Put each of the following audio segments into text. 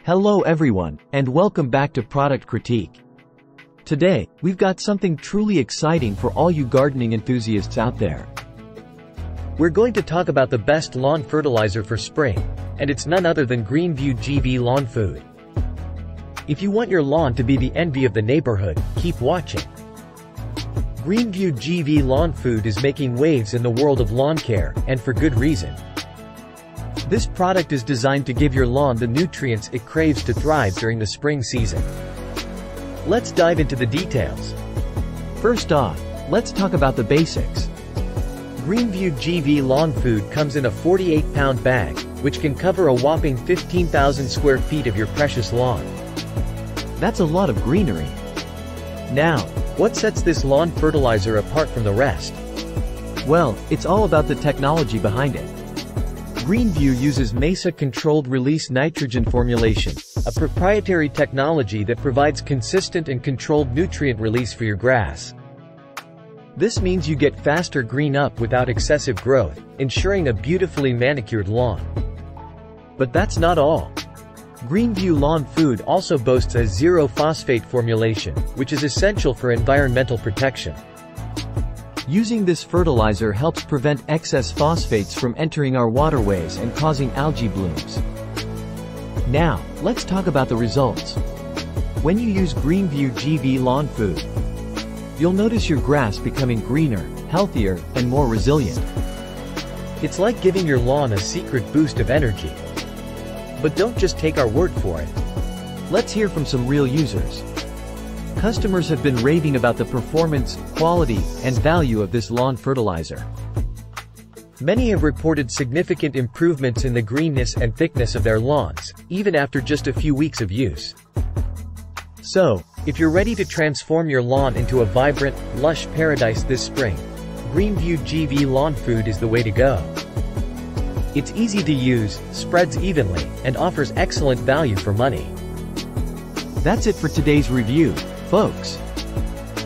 Hello everyone, and welcome back to Product Critique. Today, we've got something truly exciting for all you gardening enthusiasts out there. We're going to talk about the best lawn fertilizer for spring, and it's none other than GreenView GV Lawn Food. If you want your lawn to be the envy of the neighborhood, keep watching. GreenView GV Lawn Food is making waves in the world of lawn care, and for good reason. This product is designed to give your lawn the nutrients it craves to thrive during the spring season. Let's dive into the details. First off, let's talk about the basics. GreenView GV Lawn Food comes in a 48-pound bag, which can cover a whopping 15,000 square feet of your precious lawn. That's a lot of greenery. Now, what sets this lawn fertilizer apart from the rest? Well, it's all about the technology behind it. GreenView uses MESA-controlled release nitrogen formulation, a proprietary technology that provides consistent and controlled nutrient release for your grass. This means you get faster green up without excessive growth, ensuring a beautifully manicured lawn. But that's not all. GreenView Lawn Food also boasts a zero-phosphate formulation, which is essential for environmental protection. Using this fertilizer helps prevent excess phosphates from entering our waterways and causing algae blooms. Now, let's talk about the results. When you use GreenView GV Lawn Food, you'll notice your grass becoming greener, healthier, and more resilient. It's like giving your lawn a secret boost of energy. But don't just take our word for it. Let's hear from some real users. Customers have been raving about the performance, quality, and value of this lawn fertilizer. Many have reported significant improvements in the greenness and thickness of their lawns, even after just a few weeks of use. So, if you're ready to transform your lawn into a vibrant, lush paradise this spring, GreenView GV Lawn Food is the way to go. It's easy to use, spreads evenly, and offers excellent value for money. That's it for today's review, folks.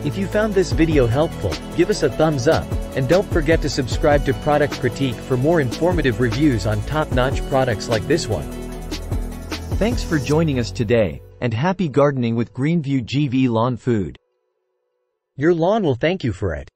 If you found this video helpful, give us a thumbs up, and don't forget to subscribe to Product Critique for more informative reviews on top-notch products like this one. Thanks for joining us today, and happy gardening with GreenView GV Lawn Food. Your lawn will thank you for it.